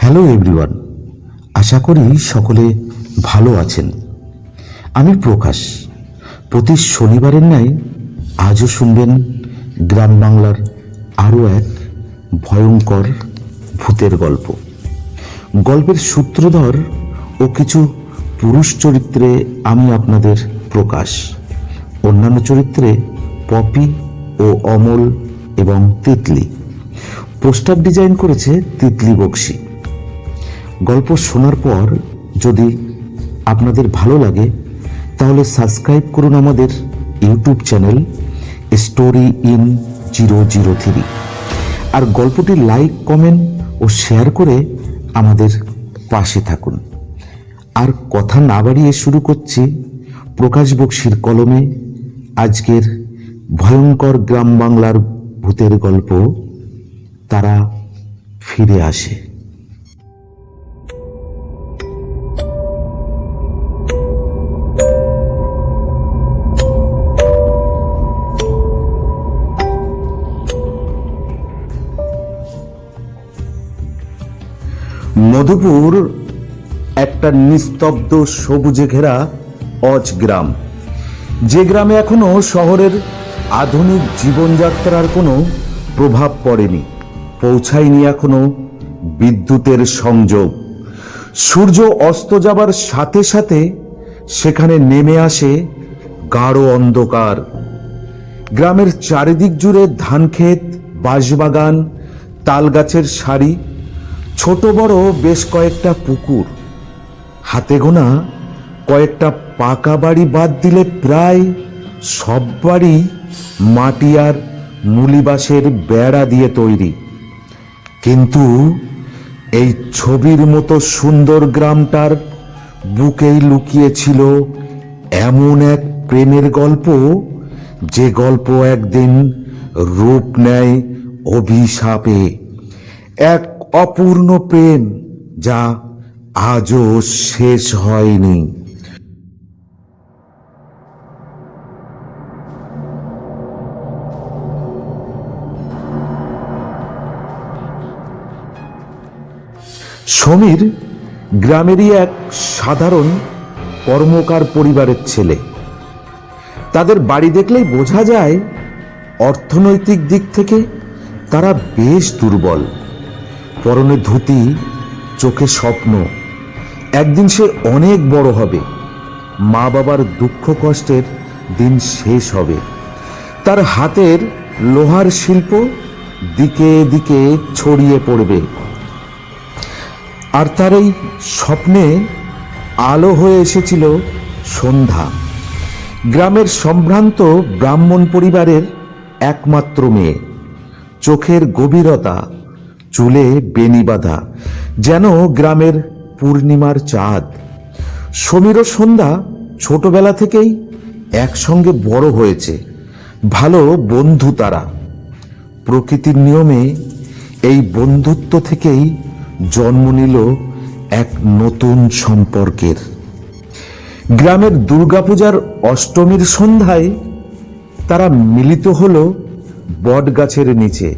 Hello everyone, আশা করি সকলে ভালো আছেন। আমি প্রকাশ। প্রতি শনিবারের ন্যায় আজও শুনবেন গ্রাম বাংলার আরও এক ভয়ঙ্কর ভূতের গল্প। গল্পের সূত্রধর ও কিছু পুরুষ চরিত্রে আমি আপনাদের প্রকাশ, অন্যান্য চরিত্রে পপি ও অমল এবং তিতলি। পোস্টার ডিজাইন করেছে তিতলি বক্সি। গল্প শোনার পর যদি আপনাদের ভালো লাগে তাহলে সাবস্ক্রাইব করুন আমাদের ইউটিউব চ্যানেল স্টোরি ইন 003, আর গল্পটি লাইক, কমেন্ট ও শেয়ার করে আমাদের পাশে থাকুন। আর কথা না বাড়িয়ে শুরু করছি প্রকাশ বক্সির কলমে আজকের ভয়ঙ্কর গ্রাম বাংলার ভূতের গল্প, তারা ফিরে আসে। মধুপুর একটা নিস্তব্ধ সবুজে ঘেরা অজ গ্রাম, যে গ্রামে এখনো শহরের আধুনিক জীবনযাত্রার কোনো প্রভাব পড়েনি, পৌঁছায়নি এখনো বিদ্যুতের সংযোগ। সূর্য অস্ত যাবার সাথে সাথে সেখানে নেমে আসে গাঢ় অন্ধকার। গ্রামের চারিদিক জুড়ে ধানক্ষেত, বাঁশবাগান, তালগাছের সারি, ছোট বড় বেশ কয়েকটা পুকুর, হাতে গোনা কয়েকটা পাকা বাড়ি বাদ দিলে প্রায় সব বাড়ি মাটি আর মুলিবাঁশের বেড়া দিয়ে তৈরি। কিন্তু এই ছবির মতো সুন্দর গ্রামটার বুকেই লুকিয়েছিল এমন এক প্রেমের গল্প, যে গল্প একদিন রূপ নেয় অভিশাপে। এক অপূর্ণ প্রেম যা আজও শেষ হয়নি। সমীর গ্রামেরই এক সাধারণ কর্মকার পরিবারের ছেলে। তাদের বাড়ি দেখলেই বোঝা যায় অর্থনৈতিক দিক থেকে তারা বেশ দুর্বল। পরনে ধুতি, চোখে স্বপ্ন, একদিন সে অনেক বড় হবে, মা বাবার দুঃখ কষ্টের দিন শেষ হবে। তার হাতের লোহার শিল্প দিকে দিকে ছড়িয়ে পড়বে, আর তার এই স্বপ্নে আলো হয়ে এসেছিল সন্ধ্যা। গ্রামের সম্ভ্রান্ত ব্রাহ্মণ পরিবারের একমাত্র মেয়ে, চোখের গভীরতা, চুলে বেনি বাঁধা, যেন গ্রামের পূর্ণিমার চাঁদ। সমীর ও সন্ধ্যা ছোটবেলা থেকেই একসঙ্গে বড় হয়েছে, ভালো বন্ধু তারা। প্রকৃতির নিয়মে এই বন্ধুত্ব থেকেই জন্ম নিল এক নতুন সম্পর্কের। গ্রামের দুর্গাপূজার অষ্টমীর সন্ধ্যায় তারা মিলিত হলো বট গাছের নিচে।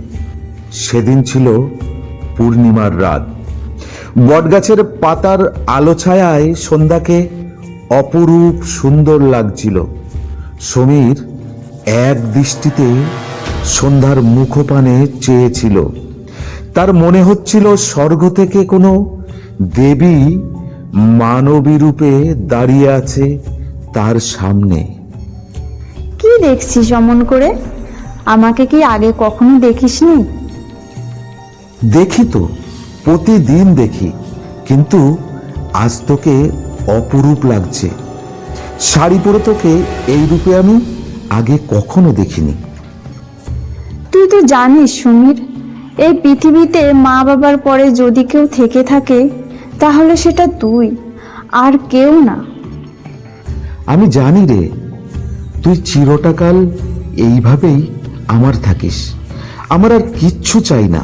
সেদিন ছিল পূর্ণিমার রাত। বটগাছের পাতার আলো ছায়ায় সন্ধ্যাকে অপরূপ সুন্দর লাগছিল। সমীর এক দৃষ্টিতে সন্ধ্যার মুখপানে চেয়েছিল। তার মনে হচ্ছিল স্বর্গ থেকে কোনো দেবী মানবী রূপে দাঁড়িয়ে আছে তার সামনে। কি দেখছিস অমন করে? আমাকে কি আগে কখনো দেখিসনি? দেখি তো, প্রতিদিন দেখি, কিন্তু আজ তোকে অপরূপ লাগছে। শাড়ি পরে তোকে এই রূপে আমি আগে কখনো দেখিনি। তুই তো জানিস সমীর, এই পৃথিবীতে মা বাবার পরে যদি কেউ থেকে থাকে তাহলে সেটা তুই, আর কেউ না। আমি জানি রে, তুই চিরটাকাল এইভাবেই আমার থাকিস। আমার আর কিচ্ছু চাই না।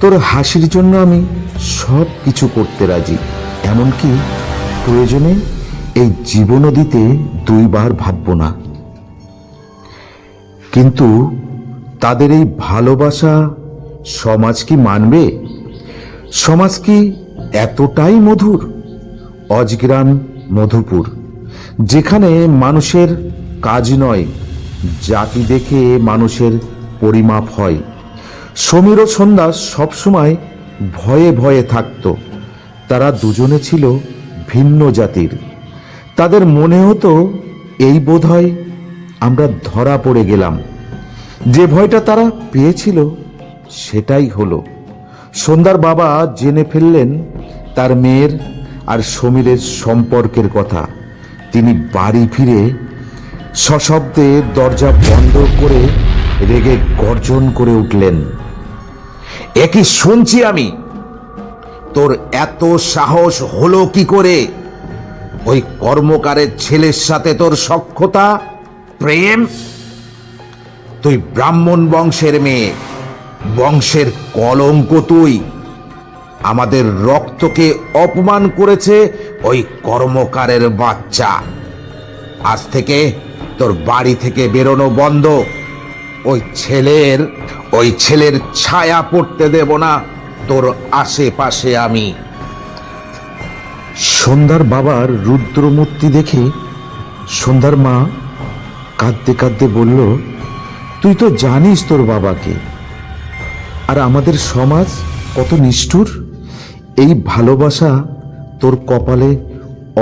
তোর হাসির জন্য আমি সব কিছু করতে রাজি, এমনকি প্রয়োজনে এই জীবনও দিতে দুইবার ভাবব না। কিন্তু তাদের এই ভালোবাসা সমাজ কি মানবে? সমাজ কি এতটাই মধুর? অজগ্রাম মধুপুর, যেখানে মানুষের কাজ নয়, জাতি দেখে মানুষের পরিমাপ হয়। সমীর ও সন্ধ্যা সবসময় ভয়ে ভয়ে থাকত। তারা দুজনে ছিল ভিন্ন জাতির। তাদের মনে হতো এই বোধহয় আমরা ধরা পড়ে গেলাম। যে ভয়টা তারা পেয়েছিল সেটাই হলো। সন্ধ্যার বাবা জেনে ফেললেন তার মেয়ের আর সমীরের সম্পর্কের কথা। তিনি বাড়ি ফিরে সশব্দে দরজা বন্ধ করে রেগে গর্জন করে উঠলেন, এ কি শুনছি আমি? তোর এত সাহস হলো কি করে? ওই কর্মকারের ছেলের সাথে তোর সখ্যতা, প্রেম? তুই ব্রাহ্মণ বংশের মেয়ে, বংশের কলঙ্ক তুই। আমাদের রক্তকে অপমান করেছে ওই কর্মকারের বাচ্চা। আজ থেকে তোর বাড়ি থেকে বেরোনো বন্ধ। ওই ছেলের ছায়া পড়তে দেব না তোর আশেপাশে আমি। সন্ধ্যার বাবার রুদ্রমূর্তি দেখে সন্ধ্যার মা কাঁদতে কাঁদতে বলল, তুই তো জানিস তোর বাবাকে, আর আমাদের সমাজ কত নিষ্ঠুর। এই ভালোবাসা তোর কপালে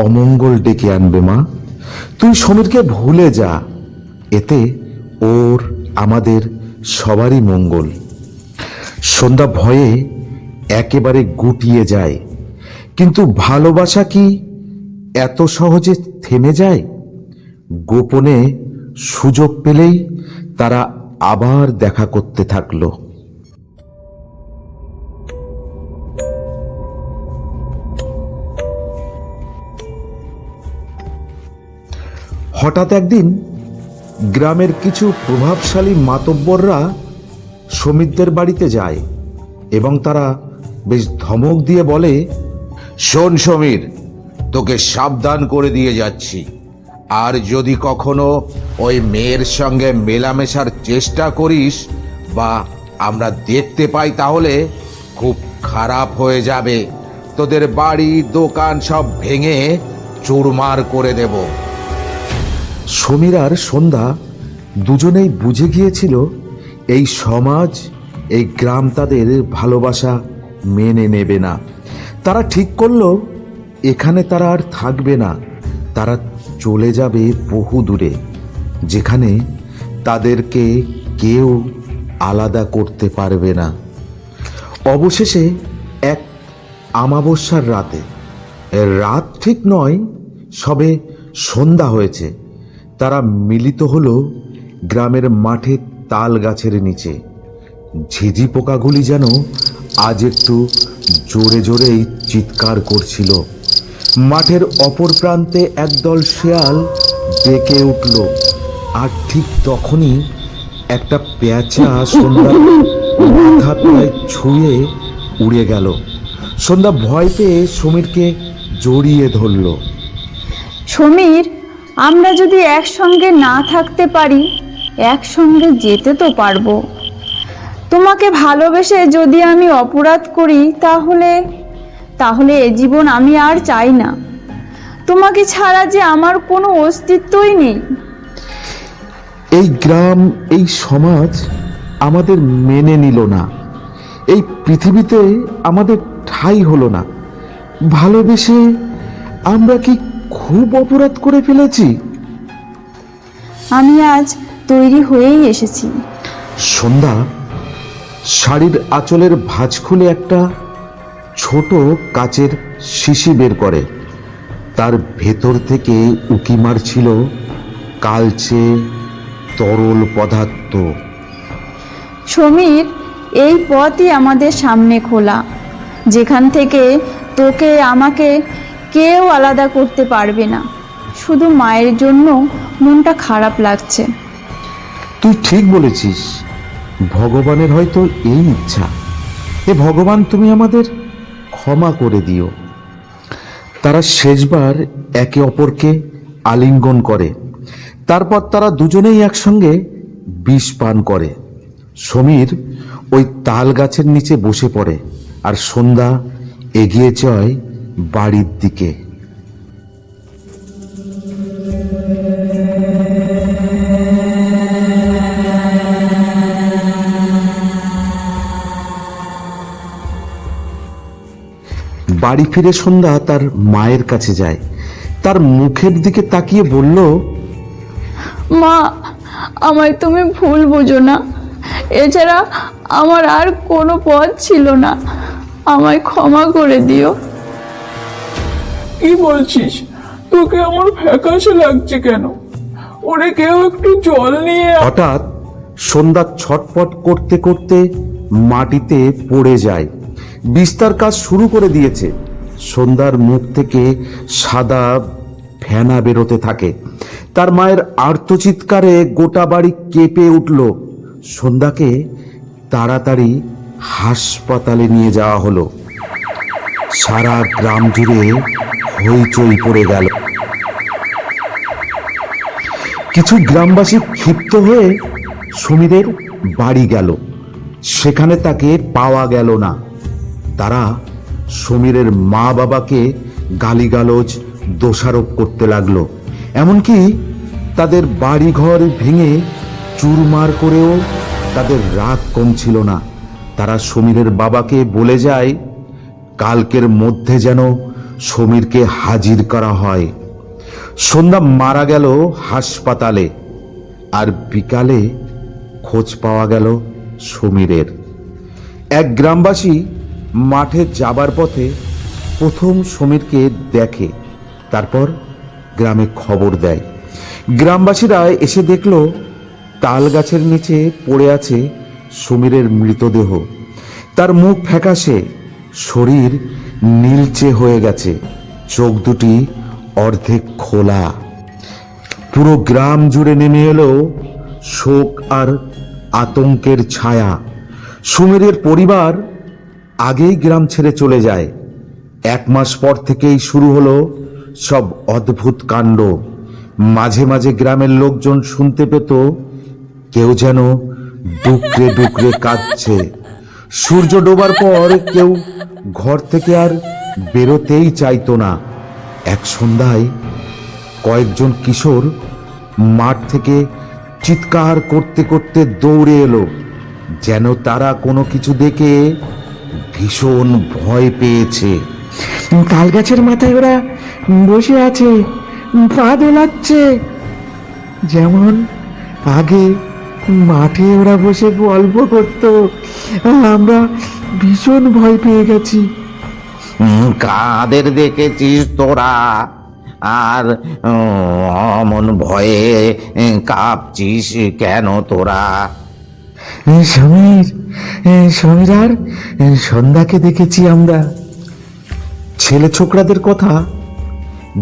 অমঙ্গল ডেকে আনবে মা। তুই সমীরকে ভুলে যা, এতে ওর আমাদের সবারই মঙ্গল। সন্ধ্যা ভয়ে একেবারে গুটিয়ে যায়। কিন্তু ভালোবাসা কি এত সহজে থেমে যায়? গোপনে সুযোগ পেলেই তারা আবার দেখা করতে থাকলো। হঠাৎ একদিন গ্রামের কিছু প্রভাবশালী মাতব্বররা সমীরদের বাড়িতে যায় এবং তারা বেশ ধমক দিয়ে বলে, শোন সমীর, তোকে সাবধান করে দিয়ে যাচ্ছি, আর যদি কখনো ওই মেয়ের সঙ্গে মেলামেশার চেষ্টা করিস বা আমরা দেখতে পাই তাহলে খুব খারাপ হয়ে যাবে। তোদের বাড়ি দোকান সব ভেঙে চুরমার করে দেব। সমীর আর সন্ধ্যা দুজনেই বুঝে গিয়েছিল এই সমাজ, এই গ্রাম তাদের ভালোবাসা মেনে নেবে না। তারা ঠিক করলো এখানে তারা আর থাকবে না। তারা চলে যাবে বহু দূরে, যেখানে তাদেরকে কেউ আলাদা করতে পারবে না। অবশেষে এক আমাবস্যার রাত ঠিক নয়, সবে সন্ধ্যা হয়েছে। তারা মিলিত হলো গ্রামের মাঠে তাল গাছের নিচে। ঝিঝি পোকাগুলি যেন আজ একটু জোরে জোরেই চিৎকার করছিল। মাঠের অপর প্রান্তে একদল শেয়াল ডেকে উঠল, আর ঠিক তখনই একটা পেঁচা সন্ধ্যার মাথা প্রায় ছুঁয়ে উড়ে গেল। সন্ধ্যা ভয় পেয়ে সমীরকে জড়িয়ে ধরল। সমীর, আমরা যদি একসঙ্গে না থাকতে পারি, একসঙ্গে যেতে তো পারবো। তোমাকে ভালোবেসে যদি আমি অপরাধ করি তাহলে এ জীবন আমি আর চাই না। তোমাকে ছাড়া যে আমার কোনো অস্তিত্বই নেই। এই গ্রাম, এই সমাজ আমাদের মেনে নিল না। এই পৃথিবীতে আমাদের ঠাঁই হলো না। ভালোবেসে আমরা কি খুব অপরাধ করে ফেলেছি? আমি আজ তৈরি হয়েই এসেছি। সন্ধ্যা শাড়ির আঁচলের ভাঁজ খুলে একটা ছোট কাচের শিশি বের করে। তার ভেতর থেকে উকি মারছিল কালচে তরল পদার্থ। সমীর, এই পথই আমাদের সামনে খোলা, যেখান থেকে তোকে আমাকে কেউ আলাদা করতে পারবে না। শুধু মায়ের জন্য মনটা খারাপ লাগছে। তুই ঠিক বলেছিস, ভগবানের হয়তো এই ইচ্ছা। হে ভগবান, তুমি আমাদের ক্ষমা করে দিও। তারা শেষবার একে অপরকে আলিঙ্গন করে। তারপর তারা দুজনেই একসঙ্গে বিষ পান করে। সমীর ওই তাল গাছের নিচে বসে পড়ে, আর সন্ধ্যা এগিয়ে যায় বাড়ির দিকে। বাড়ি ফিরে সন্ধ্যা তার মায়ের কাছে যায়। তার মুখের দিকে তাকিয়ে বলল, মা, আমায় তুমি ভুল বোঝো না। এছাড়া আমার আর কোনো পথ ছিল না। আমায় ক্ষমা করে দিও। কি বলছিস? তোকে আমার ফ্যাকাশে লাগছে কেন? ওরে কেউ একটু জল নিয়ে হঠাৎ সন্ধ্যা ছটপট করতে করতে মাটিতে পড়ে যায়। বিস্তার কাজ শুরু করে দিয়েছে। সন্ধ্যার মুখ থেকে সাদা ফেনা বেরোতে থাকে। তার মায়ের আর্তচিৎকারে গোটা বাড়ি কেঁপে উঠল। সন্ধ্যাকে তাড়াতাড়ি হাসপাতালে নিয়ে যাওয়া হলো। সারা গ্রাম জুড়ে হইচই পড়ে গেল। কিছু গ্রামবাসী ক্ষিপ্ত হয়ে সমীরের বাড়ি গেল। সেখানে তাকে পাওয়া গেল না। তারা সমীরের মা বাবাকে গালিগালজ দোষারোপ করতে লাগলো। এমনকি তাদের বাড়িঘর ভেঙে চুরমার করেও তাদের রাগ কমছিল না। তারা সমীরের বাবাকে বলে যায় কালকের মধ্যে যেন সমীরকে হাজির করা হয়। সন্ধ্যা মারা গেল হাসপাতালে, আর বিকালে খোঁজ পাওয়া গেল সমীরের। এক গ্রামবাসী মাঠে যাবার পথে প্রথম সমীরকে দেখে, তারপর গ্রামে খবর দেয়। গ্রামবাসীরা এসে দেখল তাল গাছের নিচে পড়ে আছে সমীরের মৃতদেহ। তার মুখ ফ্যাকাশে, শরীর নীলচে হয়ে গেছে, চোখ দুটি অর্ধেক খোলা। পুরো গ্রাম জুড়ে নেমে এলো শোক আর আতঙ্কের ছায়া। সমীরের পরিবার আগেই গ্রাম ছেড়ে চলে যায়। 1 মাস পর থেকেই শুরু হলো সব অদ্ভুত কাণ্ড। মাঝে মাঝে গ্রামের লোকজন শুনতে পেত কেউ যেন ডুকরে ডুকরে কাঁদছে। সূর্য ডোবার পর কেউ ঘর থেকে আর বেরোতেই চাইতো না। এক সন্ধ্যায় কয়েকজন কিশোর মাঠ থেকে চিৎকার করতে করতে দৌড়ে এলো, যেন তারা কোনো কিছু দেখে ভীষণ ভয় পেয়েছে। তাল গাছের মাথায় ওরা বসে আছে, পা দোলাচ্ছে, যেমন আগে মাঠে ওরা বসে গল্প করত। আমরা ভীষণ ভয় পেয়ে গেছি। কাদের দেখেছিস তোরা? আর অমন ভয়ে কাঁপছিস কেন তোরা? সমীর সমীর আর সন্ধ্যাকে দেখেছি আমরা। ছেলে ছোকরাদের কথা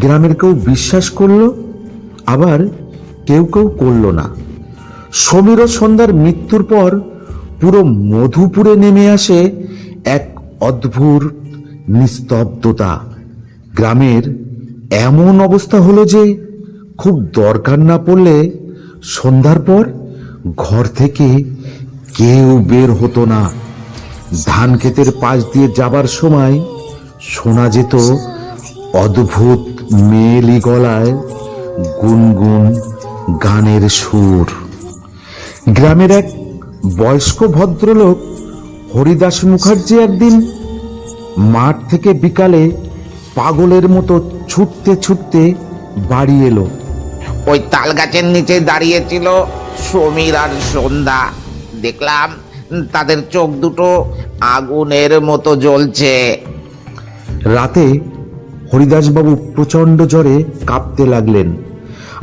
গ্রামের কেউ বিশ্বাস করলো, আবার কেউ কেউ করলো না। সমীর ও সন্ধ্যার মৃত্যুর পর পুরো মধুপুরে নেমে আসে এক অদ্ভুত নিস্তব্ধতা। গ্রামের এমন অবস্থা হলো যে খুব দরকার না পড়লে সন্ধ্যার পর ঘর থেকে কেউ বের হতো না। ধান ক্ষেতের পাশ দিয়ে যাবার সময় শোনা যেত অদ্ভুত মেয়েলি গলায় গুনগুন গানের সুর। গ্রামের এক বয়স্ক ভদ্রলোক হরিদাস মুখার্জি একদিন মাঠ থেকে বিকালে পাগলের মতো ছুটতে ছুটতে বাড়ি এলো। ওই তাল গাছের নিচে দাঁড়িয়েছিল সমীর আর সন্ধ্যা। দেখলাম তাদের চোখ দুটো আগুনের মতো জ্বলছে। রাতে হরিদাসবাবু প্রচণ্ড জ্বরে কাঁপতে লাগলেন,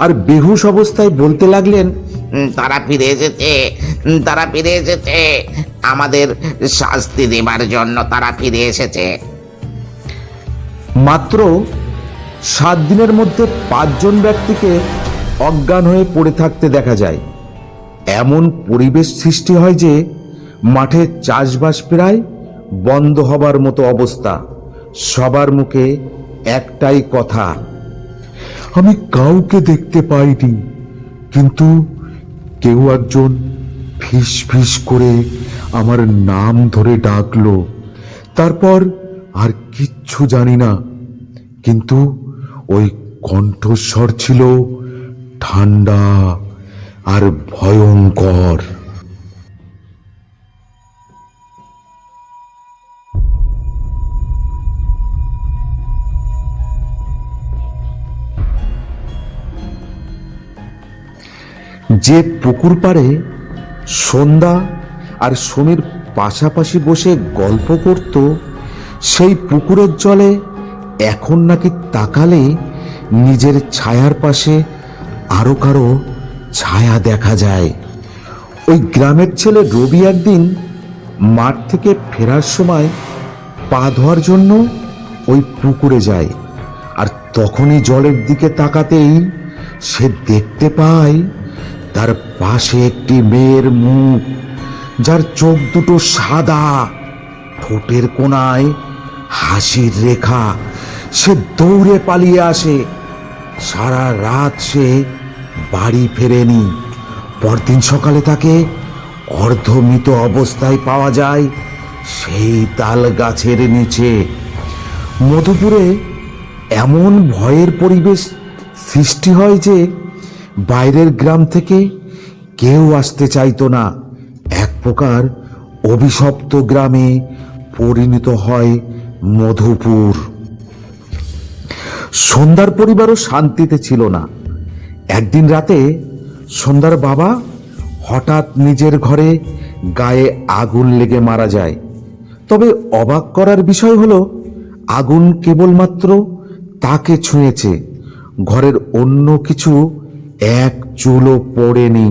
আর বেহুশ অবস্থায় বলতে লাগলেন, তারা ফিরে এসেছে, তারা ফিরে এসেছে, আমাদের শাস্তি দেবার জন্য তারা ফিরে এসেছে। মাত্র 7 দিনের মধ্যে 5 জন ব্যক্তিকে অজ্ঞান হয়ে পড়ে থাকতে দেখা যায়। এমন পরিবেশ সৃষ্টি হয় যে মাঠে চাষবাস প্রায় বন্ধ হবার মতো অবস্থা। সবার মুখে একটাই কথা, আমি কাউকে দেখতে পাইনি, কিন্তু কেউ একজন ফিস ফিস করে আমার নাম ধরে ডাকলো। তারপর আর কিচ্ছু জানি না, কিন্তু ওই কণ্ঠস্বর ছিল ঠান্ডা আর ভয়ঙ্কর। যে পুকুর পাড়ে সন্ধ্যা আর সমীর পাশাপাশি বসে গল্প করত, সেই পুকুরের জলে এখন নাকি তাকালে নিজের ছায়ার পাশে আরো কারো ছায়া দেখা যায়। ওই গ্রামের ছেলে রবি একদিন মাঠ থেকে ফেরার সময় পা ধোয়ার জন্য ওই পুকুরে যায়, আর তখনই জলের দিকে তাকাতেই সে দেখতে পায় তার পাশে একটি মেয়ের মুখ, যার চোখ দুটো সাদা, ঠোঁটের কোণায় হাসির রেখা। সে দৌড়ে পালিয়ে আসে। সারা রাত সে বাড়ি ফেরেনি। পরদিন সকালে তাকে অর্ধমৃত অবস্থায় পাওয়া যায় সেই তাল গাছের নিচে। মধুপুরে এমন ভয়ের পরিবেশ সৃষ্টি হয় যে বাইরের গ্রাম থেকে কেউ আসতে চাইতো না। এক প্রকার অভিশপ্ত গ্রামে পরিণত হয় মধুপুর। সন্ধ্যার পরিবারও শান্তিতে ছিল না। একদিন রাতে সন্ধ্যার বাবা হঠাৎ নিজের ঘরে গায়ে আগুন লেগে মারা যায়। তবে অবাক করার বিষয় হলো, আগুন কেবলমাত্র তাকে ছুঁয়েছে, ঘরের অন্য কিছু এক চুলও পড়েনি।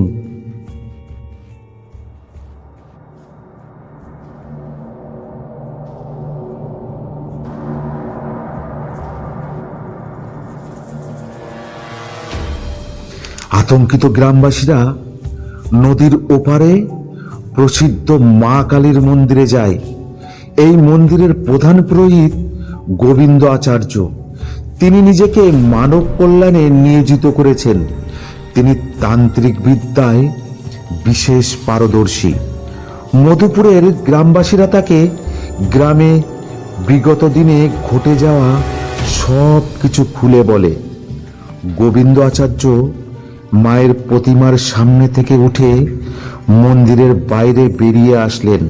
আতঙ্কিত গ্রামবাসীরা নদীর ওপারে প্রসিদ্ধ মা কালীর মন্দিরে যায়। এই মন্দিরের প্রধান পুরোহিত গোবিন্দ আচার্য। তিনি নিজেকে মানব কল্যাণে নিয়োজিত করেছেন। তিনি তান্ত্রিক বিদ্যায় বিশেষ পারদর্শী। মধুপুরের গ্রামবাসীরা তাকে গ্রামে বিগত দিনে ঘটে যাওয়া সব কিছু খুলে বলে। গোবিন্দ আচার্য মায়ের প্রতিমার সামনে থেকে উঠে মন্দিরের বাইরে বেরিয়ে আসলেন।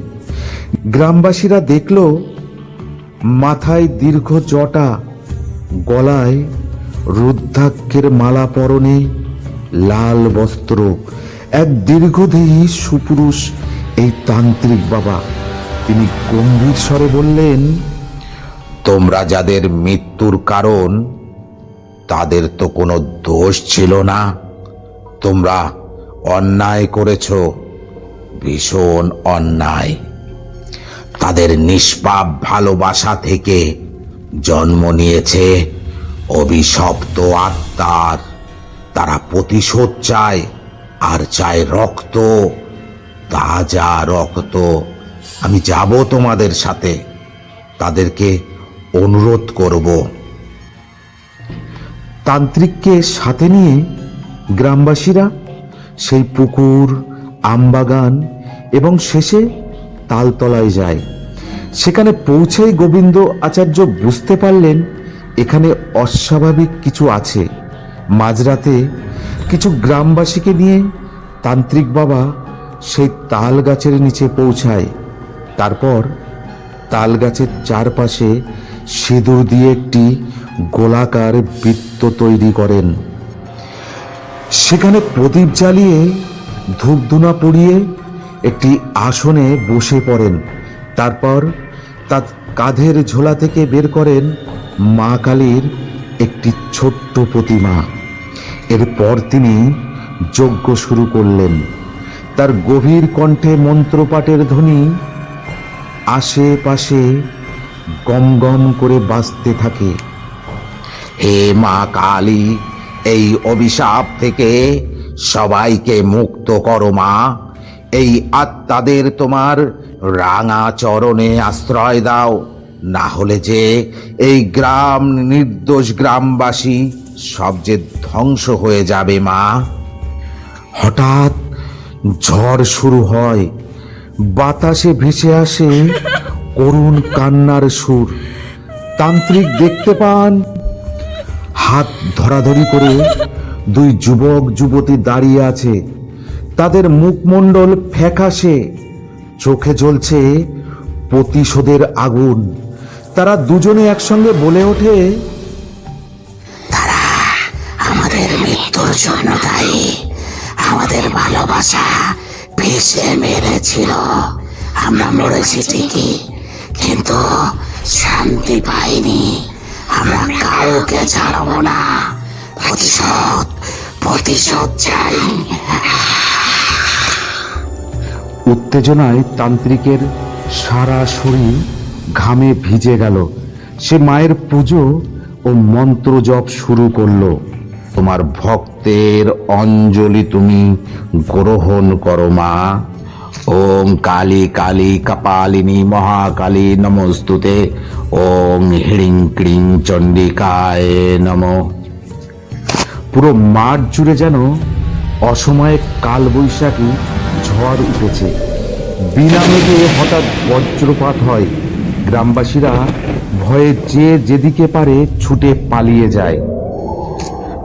গ্রামবাসীরা দেখল মাথায় দীর্ঘ জটা, গলায় রুদ্রাক্ষের মালা, পরনে লাল বস্ত্র, এক দীর্ঘদেহী সুপুরুষ এই তান্ত্রিক বাবা। তিনি গম্ভীর স্বরে বললেন, তোমরা যাদের মৃত্যুর কারণ, তাদের তো কোনো দোষ ছিল না। তোমরা অন্যায় করেছ, ভীষণ অন্যায়। তাদের নিষ্পাপ ভালোবাসা থেকে জন্ম নিয়েছে অভিশপ্ত আত্মার। তারা প্রতিশোধ চায়, আর চায় রক্ত, তাজা রক্ত। আমি যাব তোমাদের সাথে, তাদেরকে অনুরোধ করব। তান্ত্রিককে সাথে নিয়ে গ্রামবাসীরা সেই পুকুর, আমবাগান এবং শেষে তালতলায় যায়। সেখানে পৌঁছেই গোবিন্দ আচার্য বুঝতে পারলেন এখানে অস্বাভাবিক কিছু আছে। মাঝরাতে কিছু গ্রামবাসীকে নিয়ে তান্ত্রিক বাবা সেই তাল গাছের নিচে পৌঁছায়। তারপর তাল গাছের চারপাশে সিঁদুর দিয়ে একটি গোলাকার বৃত্ত তৈরি করেন। সেখানে প্রদীপ জ্বালিয়ে ধূপধুনা পুড়িয়ে একটি আসনে বসে পড়েন। তারপর তার কাঁধের ঝোলা থেকে বের করেন মা কালীর একটি ছোট্ট প্রতিমা। এরপর তিনি যজ্ঞ শুরু করলেন। তার গভীর কণ্ঠে মন্ত্রপাঠের ধ্বনি আশেপাশে গম গম করে বাজতে থাকে। হে মা কালী, এই অভিশাপ থেকে সবাইকে মুক্ত করো মা। এই আত্মাদের তোমার রাঙা চরণে আশ্রয় দাও, না হলে যে এই গ্রাম, নির্দোষ গ্রামবাসী সব যে ধ্বংস হয়ে যাবে মা। হঠাৎ ঝড় শুরু হয়, বাতাসে ভেসে আসে করুণ কান্নার সুর। তান্ত্রিক দেখতে পান হাত ধরাধরি করে দুই যুবক যুবতী দাঁড়িয়ে আছে। তাদের মুখমণ্ডল ফ্যাকাশে, চোখে জ্বলছে প্রতিশোধের আগুন। তারা দুজনে একসঙ্গে বলে ওঠে, আমাদের মৃত্যুর জন্য দায়ী। আমাদের ভালোবাসা ভেসে মেরেছিল। আমরা মরেছি ঠিকই, কিন্তু শান্তি পাইনি। আমরা কাউকে ছাড়বো না। প্রতিশোধ, প্রতিশোধ চাই। উত্তেজনায় তান্ত্রিকের সারা শরীর ঘামে ভিজে গেল। সে মায়ের পুজো ও মন্ত্র জপ শুরু করলো। তোমার ভক্তের অঞ্জলি তুমি গ্রহণ করো মা। ওম কালী কালী কপালিনী মহাকালী নমস্তুতে। ওম হিড়িং ক্রিং চণ্ডিকায় নমঃ। পুরো মাঠ জুড়ে যেন অসময়ে কালবৈশাখী ঝড় উঠেছে। বিনা মেঘে হঠাৎ বজ্রপাত হয়। গ্রামবাসীরা ভয়ে যে যেদিকে পারে ছুটে পালিয়ে যায়।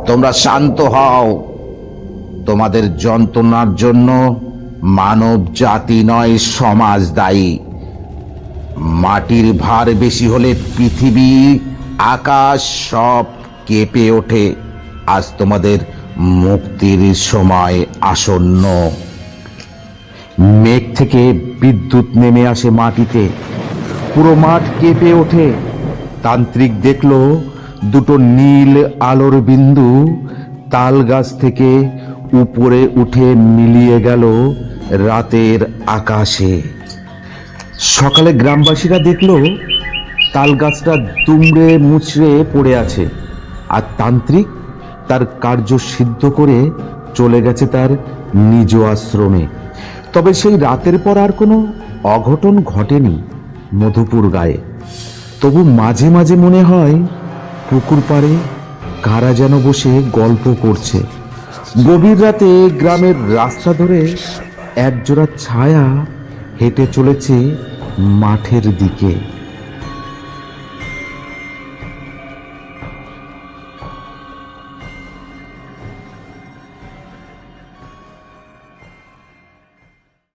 তোমরা শান্ত হও। তোমাদের যন্ত্রণার জন্য মানব জাতি নয়, সমাজ দায়ী। মাটির ভার বেশি হলে পৃথিবী, আকাশ সব কেঁপে ওঠে। আজ তোমাদের মুক্তির সময় আসন্ন। মেঘ থেকে বিদ্যুৎ নেমে আসে মাটিতে। পুরো মাঠ কেঁপে ওঠে। তান্ত্রিক দেখল দুটো নীল আলোর বিন্দু তাল গাছ থেকে উপরে উঠে মিলিয়ে গেল রাতের আকাশে। সকালে গ্রামবাসীরা দেখল তাল গাছটা দুমড়ে মুচড়ে পড়ে আছে, আর তান্ত্রিক তার কার্য সিদ্ধ করে চলে গেছে তার নিজ আশ্রমে। তবে সেই রাতের পর আর কোনো অঘটন ঘটেনি মধুপুর গায়ে। তবু মাঝে মাঝে মনে হয় পুকুর পাড়ে কারা যেন বসে গল্প করছে। গভীর রাতে গ্রামের রাস্তা ধরে একজোড়া ছায়া হেঁটে চলেছে মাঠের দিকে।